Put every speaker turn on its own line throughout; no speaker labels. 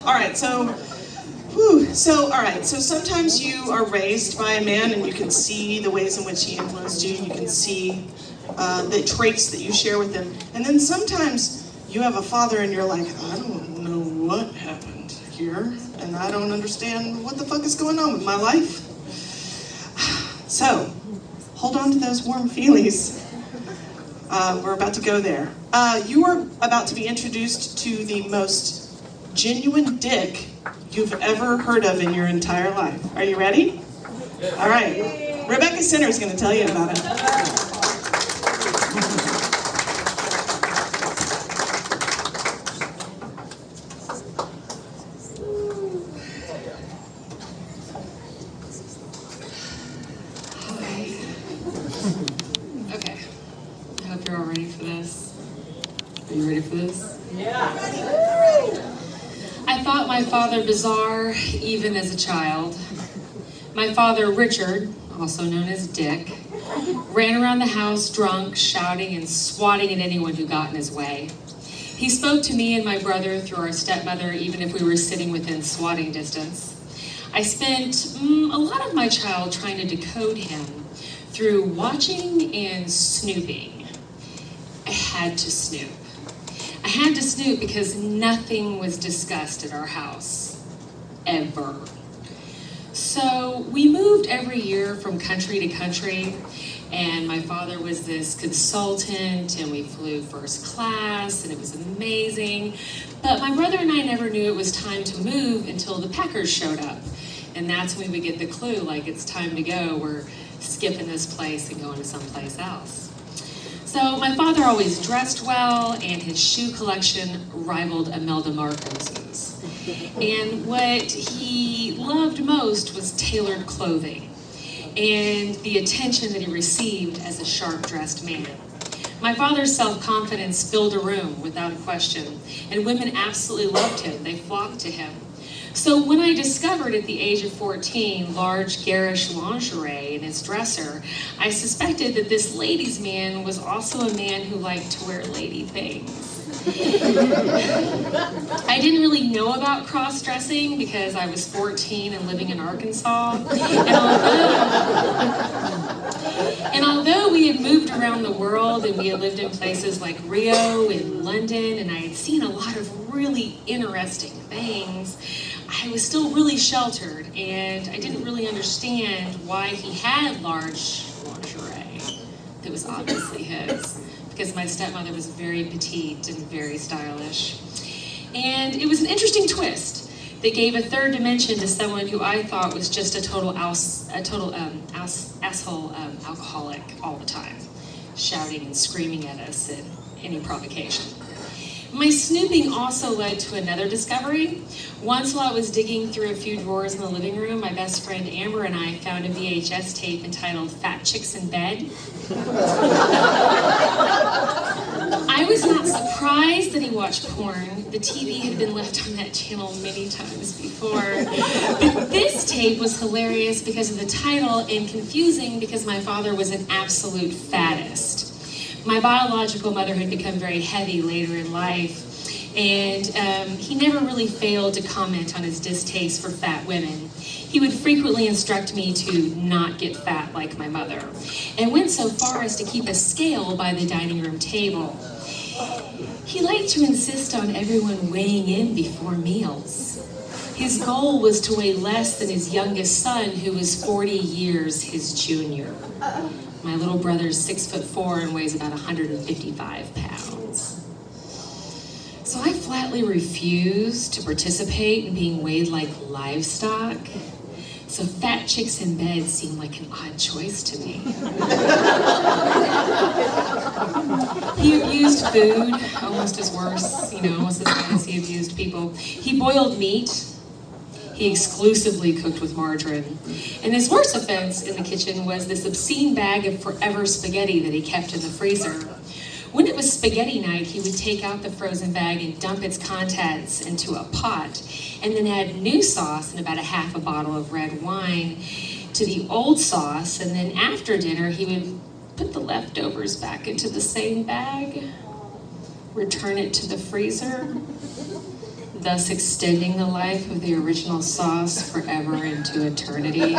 All right, all right, so sometimes you are raised by a man and you can see the ways in which he influenced you, you can see the traits that you share with him, and then sometimes you have a father and you're like, I don't know what happened here, and I don't understand what the fuck is going on with my life. So, hold on to those warm feelies. We're about to go there. You are about to be introduced to the most genuine dick you've ever heard of in your entire life. Are you ready? All right. Rebecca Sinner is going to tell you about it.
Okay. I hope you're all ready for this. Are you ready for this?
Yeah.
I thought my father bizarre even as a child. My father, Richard, also known as Dick, ran around the house drunk, shouting and swatting at anyone who got in his way. He spoke to me and my brother through our stepmother, even if we were sitting within swatting distance. I spent a lot of my child trying to decode him through watching and snooping. I had to snoop. I had to snoop because nothing was discussed at our house, ever. So we moved every year from country to country, and my father was this consultant, and we flew first class, and it was amazing. But my brother and I never knew it was time to move until the Packers showed up. And that's when we would get the clue, like, it's time to go. We're skipping this place and going to someplace else. So my father always dressed well, and his shoe collection rivaled Imelda Marcos's. And what he loved most was tailored clothing and the attention that he received as a sharp-dressed man. My father's self-confidence filled a room without a question, and women absolutely loved him. They flocked to him. So when I discovered at the age of 14 large garish lingerie in his dresser, I suspected that this ladies' man was also a man who liked to wear lady things. I didn't really know about cross-dressing because I was 14 and living in Arkansas. And although we had moved around the world and we had lived in places like Rio and London, and I had seen a lot of really interesting things, I was still really sheltered, and I didn't really understand why he had large lingerie that was obviously his, because my stepmother was very petite and very stylish. And it was an interesting twist that gave a third dimension to someone who I thought was just a total asshole alcoholic all the time, shouting and screaming at us at any provocation. My snooping also led to another discovery. Once while I was digging through a few drawers in the living room, my best friend Amber and I found a VHS tape entitled Fat Chicks in Bed. I was not surprised that he watched porn. The TV had been left on that channel many times before. But this tape was hilarious because of the title and confusing because my father was an absolute fattest. My biological mother had become very heavy later in life, and he never really failed to comment on his distaste for fat women. He would frequently instruct me to not get fat like my mother, and went so far as to keep a scale by the dining room table. He liked to insist on everyone weighing in before meals. His goal was to weigh less than his youngest son, who was 40 years his junior. My little brother's 6'4" and weighs about 155 pounds. So I flatly refused to participate in being weighed like livestock. So Fat Chicks in Bed seemed like an odd choice to me. He abused food, almost as worse, almost as bad as he abused people. He boiled meat. He exclusively cooked with margarine. And his worst offense in the kitchen was this obscene bag of forever spaghetti that he kept in the freezer. When it was spaghetti night, he would take out the frozen bag and dump its contents into a pot, and then add new sauce and about a half a bottle of red wine to the old sauce, and then after dinner, he would put the leftovers back into the same bag, return it to the freezer, thus extending the life of the original sauce forever into eternity.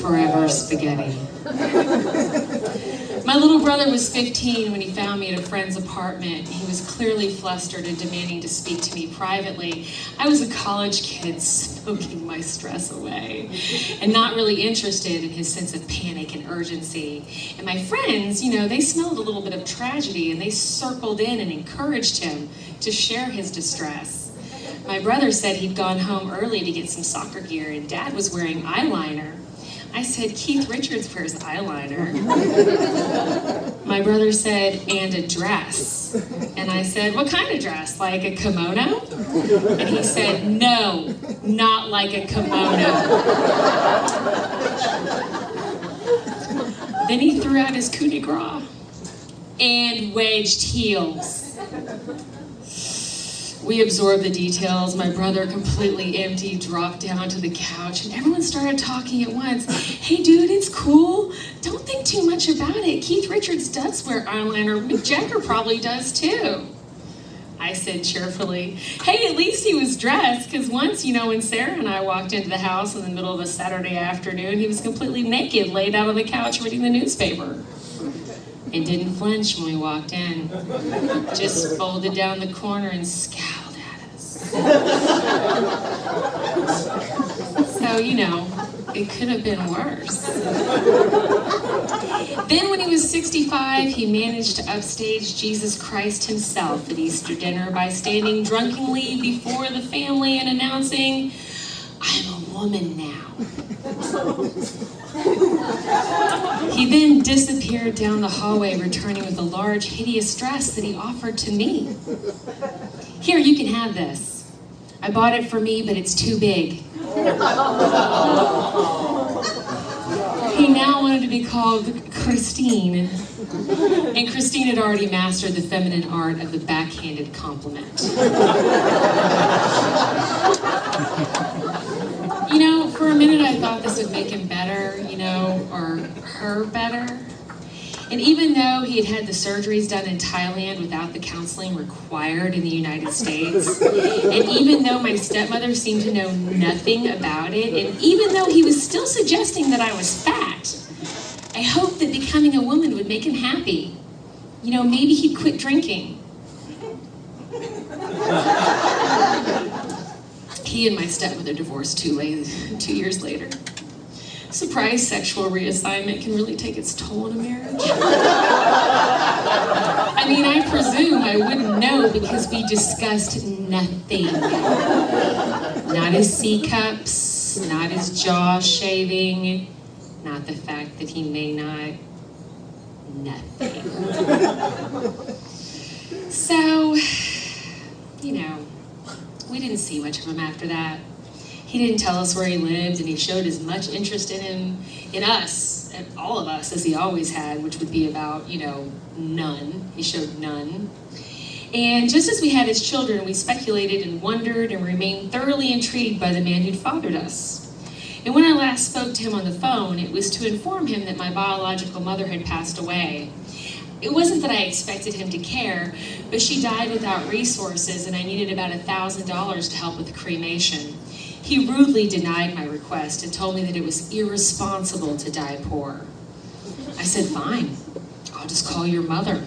Forever spaghetti. My little brother was 15 when he found me at a friend's apartment. He was clearly flustered and demanding to speak to me privately. I was a college kid smoking my stress away and not really interested in his sense of panic and urgency. And my friends, they smelled a little bit of tragedy and they circled in and encouraged him to share his distress. My brother said he'd gone home early to get some soccer gear and Dad was wearing eyeliner. I said, Keith Richards wears eyeliner. My brother said, and a dress. And I said, what kind of dress? Like a kimono? And he said, no, not like a kimono. Then he threw out his coup de grace and wedged heels. We absorbed the details. My brother, completely empty, dropped down to the couch, and everyone started talking at once. Hey, dude, it's cool. Don't think too much about it. Keith Richards does wear eyeliner. Mick Jagger probably does, too. I said cheerfully, hey, at least he was dressed, because once, when Sarah and I walked into the house in the middle of a Saturday afternoon, he was completely naked, laid out on the couch reading the newspaper. And didn't flinch when we walked in. Just folded down the corner and scowled at us. So, it could have been worse. Then when he was 65, he managed to upstage Jesus Christ himself at Easter dinner by standing drunkenly before the family and announcing, I'm a woman now. He then disappeared down the hallway, returning with a large, hideous dress that he offered to me. Here, you can have this. I bought it for me, but it's too big. He now wanted to be called Christine, and Christine had already mastered the feminine art of the backhanded compliment. For a minute I thought this would make him better, or her better. And even though he had the surgeries done in Thailand without the counseling required in the United States, and even though my stepmother seemed to know nothing about it, and even though he was still suggesting that I was fat, I hoped that becoming a woman would make him happy. Maybe he'd quit drinking. He and my stepmother divorced 2 years later. Surprise sexual reassignment can really take its toll on a marriage. I presume I wouldn't know because we discussed nothing. Not his C-cups, not his jaw shaving, not the fact that he may not, nothing. So, we didn't see much of him after that. He didn't tell us where he lived, and he showed as much interest in us, and all of us, as he always had, which would be about, none. He showed none. And just as we had his children, we speculated and wondered and remained thoroughly intrigued by the man who'd fathered us. And when I last spoke to him on the phone, it was to inform him that my biological mother had passed away. It wasn't that I expected him to care, but she died without resources and I needed about $1,000 to help with the cremation. He rudely denied my request and told me that it was irresponsible to die poor. I said, fine, I'll just call your mother.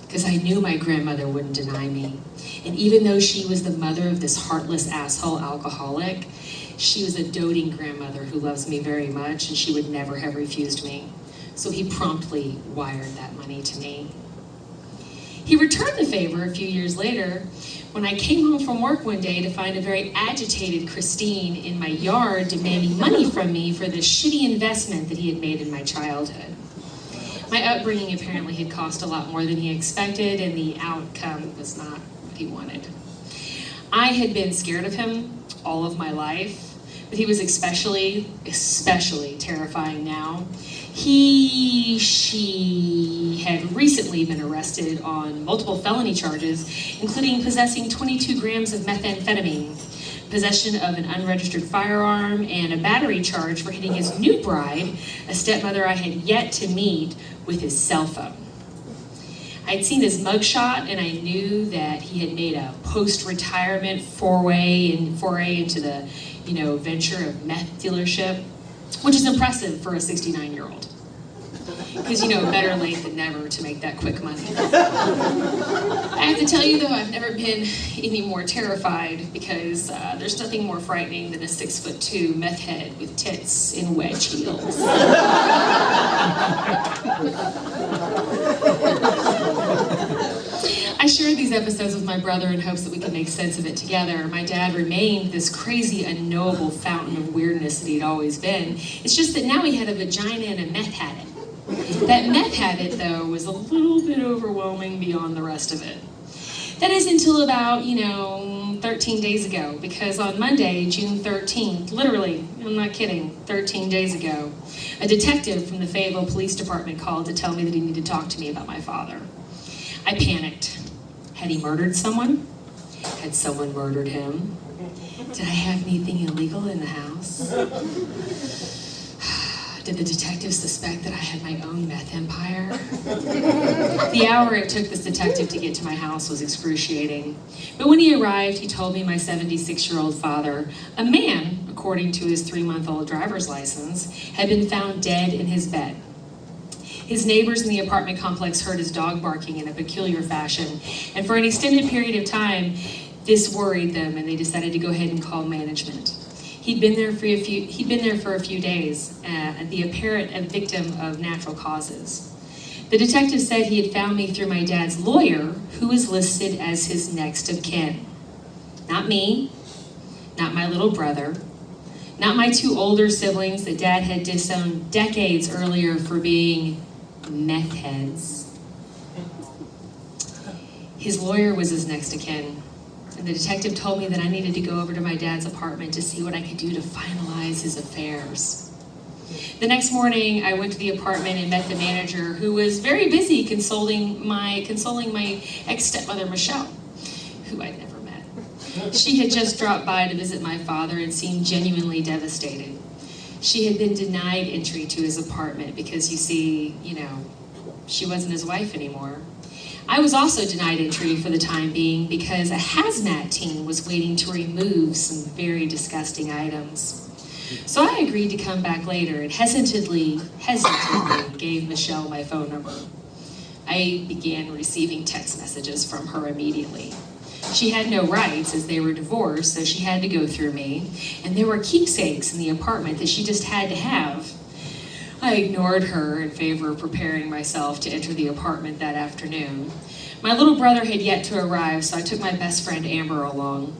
Because I knew my grandmother wouldn't deny me. And even though she was the mother of this heartless asshole alcoholic, she was a doting grandmother who loves me very much and she would never have refused me. So he promptly wired that money to me. He returned the favor a few years later when I came home from work one day to find a very agitated Christine in my yard demanding money from me for the shitty investment that he had made in my childhood. My upbringing apparently had cost a lot more than he expected, and the outcome was not what he wanted. I had been scared of him all of my life, but he was especially terrifying now. She had recently been arrested on multiple felony charges, including possessing 22 grams of methamphetamine, possession of an unregistered firearm, and a battery charge for hitting his new bride, a stepmother I had yet to meet, with his cell phone. I I'd seen his mugshot, and I knew that he had made a post-retirement foray into the, venture of meth dealership, which is impressive for a 69-year-old. Because, better late than never to make that quick money. I have to tell you, though, I've never been any more terrified, because there's nothing more frightening than a 6'2" meth head with tits in wedge heels. I shared these episodes with my brother in hopes that we could make sense of it together. My dad remained this crazy, unknowable fountain of weirdness that he'd always been. It's just that now he had a vagina and a meth habit. That meth habit, though, was a little bit overwhelming beyond the rest of it. That is until about, 13 days ago, because on Monday, June 13th, literally, I'm not kidding, 13 days ago, a detective from the Fayetteville Police Department called to tell me that he needed to talk to me about my father. I panicked. Had he murdered someone? Had someone murdered him? Did I have anything illegal in the house? Did the detective suspect that I had my own meth empire? The hour it took this detective to get to my house was excruciating. But when he arrived, he told me my 76-year-old father, a man, according to his 3-month-old driver's license, had been found dead in his bed. His neighbors in the apartment complex heard his dog barking in a peculiar fashion, and for an extended period of time, this worried them, and they decided to go ahead and call management. He'd been there for a few days, the apparent victim of natural causes. The detective said he had found me through my dad's lawyer, who was listed as his next of kin. Not me, not my little brother, not my 2 older siblings that Dad had disowned decades earlier for being meth heads. His lawyer was his next of kin. And the detective told me that I needed to go over to my dad's apartment to see what I could do to finalize his affairs. The next morning, I went to the apartment and met the manager, who was very busy consoling my ex-stepmother, Michelle, who I'd never met. She had just dropped by to visit my father and seemed genuinely devastated. She had been denied entry to his apartment because, you see, she wasn't his wife anymore. I was also denied entry for the time being because a hazmat team was waiting to remove some very disgusting items. So I agreed to come back later and hesitantly gave Michelle my phone number. I began receiving text messages from her immediately. She had no rights as they were divorced, so she had to go through me, and there were keepsakes in the apartment that she just had to have. I ignored her in favor of preparing myself to enter the apartment that afternoon. My little brother had yet to arrive, so I took my best friend Amber along.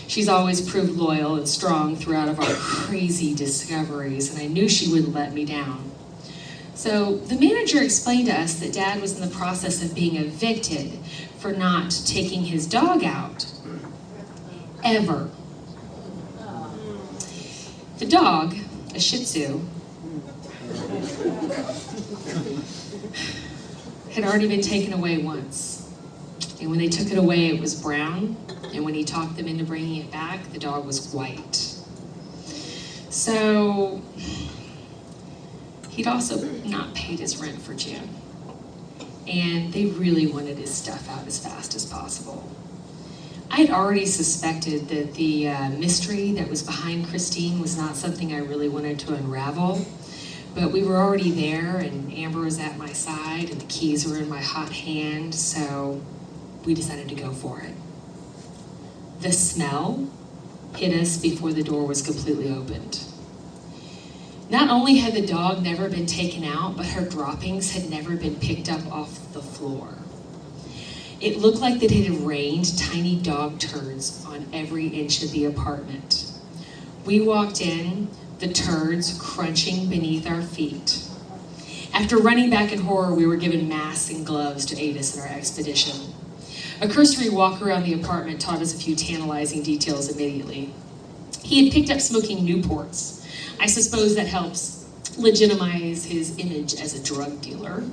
She's always proved loyal and strong throughout of our crazy discoveries, and I knew she wouldn't let me down. So the manager explained to us that Dad was in the process of being evicted for not taking his dog out. Ever. The dog, a Shih Tzu, had already been taken away once. And when they took it away, it was brown. And when he talked them into bringing it back, the dog was white. So he'd also not paid his rent for June. And they really wanted his stuff out as fast as possible. I had already suspected that the mystery that was behind Christine was not something I really wanted to unravel. But we were already there, and Amber was at my side, and the keys were in my hot hand, so we decided to go for it. The smell hit us before the door was completely opened. Not only had the dog never been taken out, but her droppings had never been picked up off the floor. It looked like that it had rained tiny dog turds on every inch of the apartment. We walked in, the turds crunching beneath our feet. After running back in horror, we were given masks and gloves to aid us in our expedition. A cursory walk around the apartment taught us a few tantalizing details immediately. He had picked up smoking Newports. I suppose that helps legitimize his image as a drug dealer.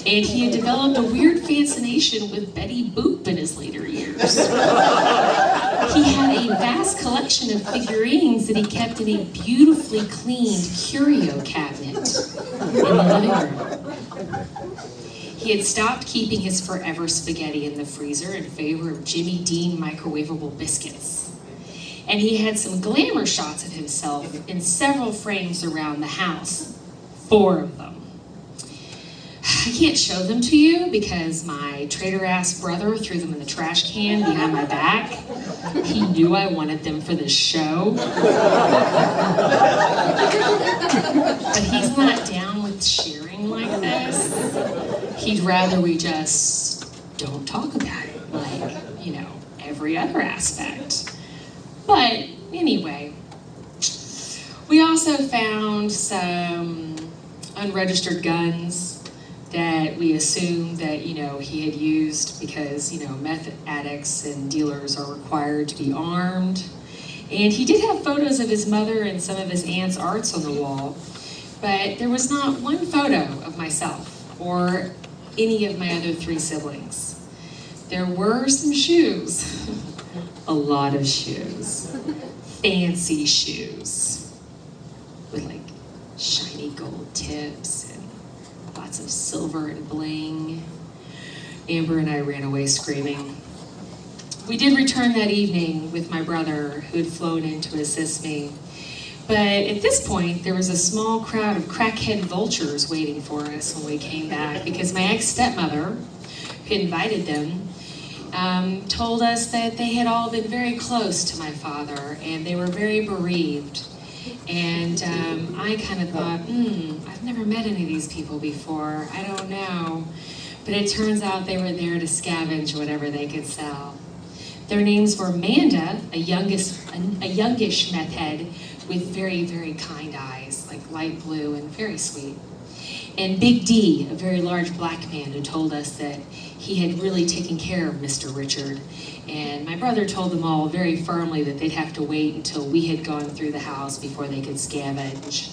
And he had developed a weird fascination with Betty Boop in his later years. He had a vast collection of figurines that he kept in a beautifully cleaned curio cabinet in the living room. He had stopped keeping his forever spaghetti in the freezer in favor of Jimmy Dean microwavable biscuits. And he had some glamour shots of himself in several frames around the house. 4 of them. I can't show them to you because my traitor-ass brother threw them in the trash can behind my back. He knew I wanted them for this show. But he's not down with sharing like this. He'd rather we just don't talk about it, like, every other aspect. But anyway, we also found some unregistered guns that we assumed that, he had used because, meth addicts and dealers are required to be armed. And he did have photos of his mother and some of his aunt's arts on the wall, but there was not one photo of myself or any of my other 3 siblings. There were some shoes, a lot of shoes, fancy shoes with like shiny gold tips and lots of silver and bling. Amber and I ran away screaming. We did return that evening with my brother, who had flown in to assist me. But at this point, there was a small crowd of crackhead vultures waiting for us when we came back because my ex-stepmother, who invited them, told us that they had all been very close to my father and they were very bereaved. And I kind of thought, I've never met any of these people before. I don't know. But it turns out they were there to scavenge whatever they could sell. Their names were Manda, a youngish meth head with very, very kind eyes, like light blue and very sweet. And Big D, a very large black man who told us that he had really taken care of Mr. Richard. And my brother told them all very firmly that they'd have to wait until we had gone through the house before they could scavenge.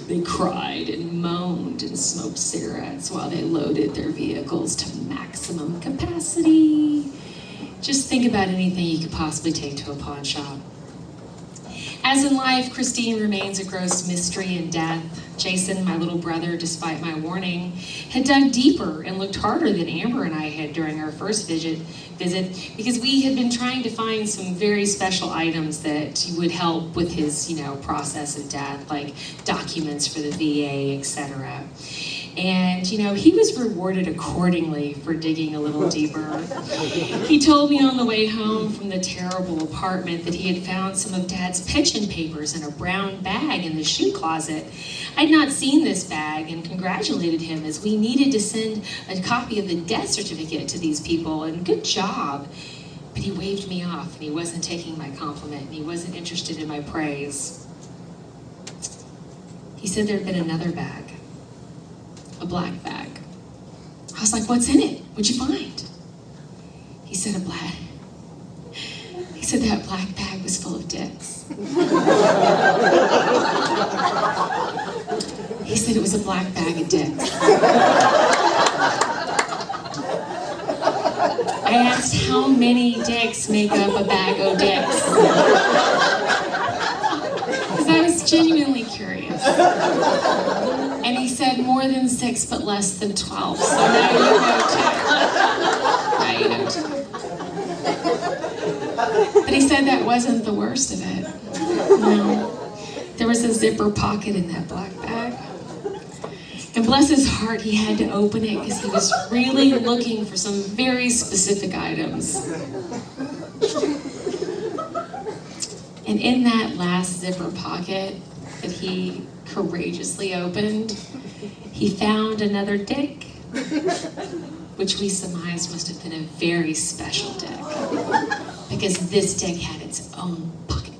They cried and moaned and smoked cigarettes while they loaded their vehicles to maximum capacity. Just think about anything you could possibly take to a pawn shop. As in life, Christine remains a gross mystery in death. Jason, my little brother, despite my warning, had dug deeper and looked harder than Amber and I had during our first visit because we had been trying to find some very special items that would help with his, process of death, like documents for the VA, etc. And, he was rewarded accordingly for digging a little deeper. He told me on the way home from the terrible apartment that he had found some of Dad's pension papers in a brown bag in the shoe closet. I'd not seen this bag and congratulated him as we needed to send a copy of the death certificate to these people, and good job. But he waved me off and he wasn't taking my compliment and he wasn't interested in my praise. He said there'd been another bag. A black bag. I was like, what's in it? What'd you find? He said that black bag was full of dicks. He said it was a black bag of dicks. I asked how many dicks make up a bag of dicks. Because I was genuinely curious. And he said more than 6, but less than 12. So now you know too. But he said that wasn't the worst of it. No. There was a zipper pocket in that black bag. And bless his heart, he had to open it because he was really looking for some very specific items. And in that last zipper pocket that he courageously opened, he found another dick, which we surmised must have been a very special dick, because this dick had its own pocket.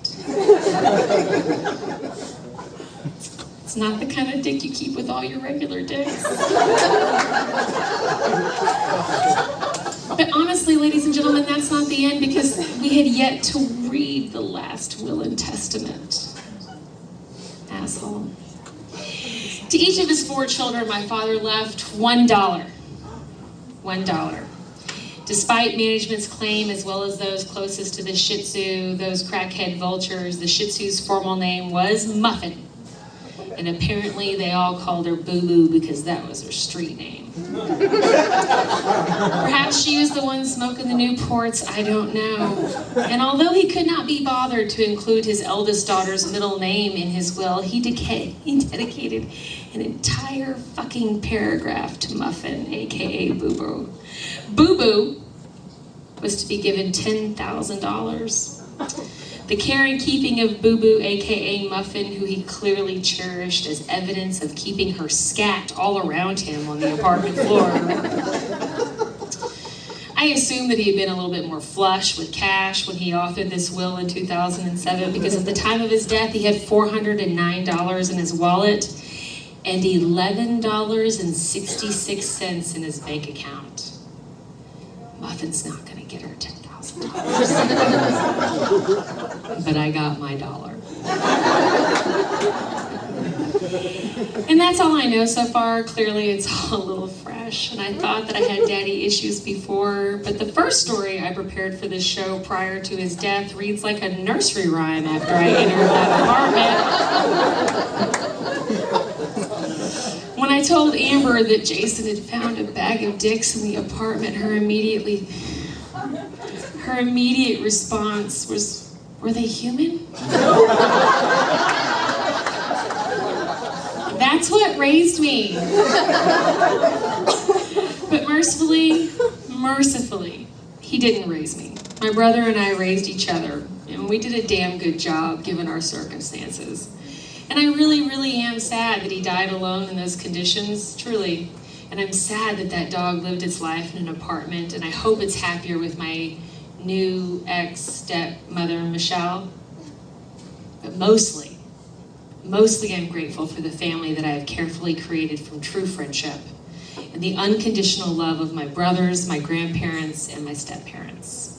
It's not the kind of dick you keep with all your regular dicks. But honestly, ladies and gentlemen, that's not the end, because we had yet to read the last will and testament. Asshole. To each of his 4 children, my father left $1. $1. Despite management's claim, as well as those closest to the Shih Tzu, those crackhead vultures, the Shih Tzu's formal name was Muffin. And apparently they all called her Boo Boo because that was her street name. Perhaps she was the one smoking the Newports, I don't know. And although he could not be bothered to include his eldest daughter's middle name in his will, he dedicated an entire fucking paragraph to Muffin, aka Boo Boo. Boo Boo was to be given $10,000. The care and keeping of Boo Boo, aka Muffin, who he clearly cherished as evidence of keeping her scat all around him on the apartment floor. I assume that he had been a little bit more flush with cash when he authored this will in 2007, because at the time of his death he had $409 in his wallet and $11.66 in his bank account. Muffin's not gonna get her $10,000. But I got my dollar. And that's all I know so far. Clearly it's all a little fresh, and I thought that I had daddy issues before, but the first story I prepared for this show prior to his death reads like a nursery rhyme after I entered that apartment. When I told Amber that Jason had found a bag of dicks in the apartment, her immediate response was, "Were they human?" That's what raised me. But mercifully, he didn't raise me. My brother and I raised each other, and we did a damn good job given our circumstances. And I really, really am sad that he died alone in those conditions, truly. And I'm sad that that dog lived its life in an apartment, and I hope it's happier with my new ex-stepmother, Michelle. But mostly I'm grateful for the family that I have carefully created from true friendship and the unconditional love of my brothers, my grandparents, and my step-parents.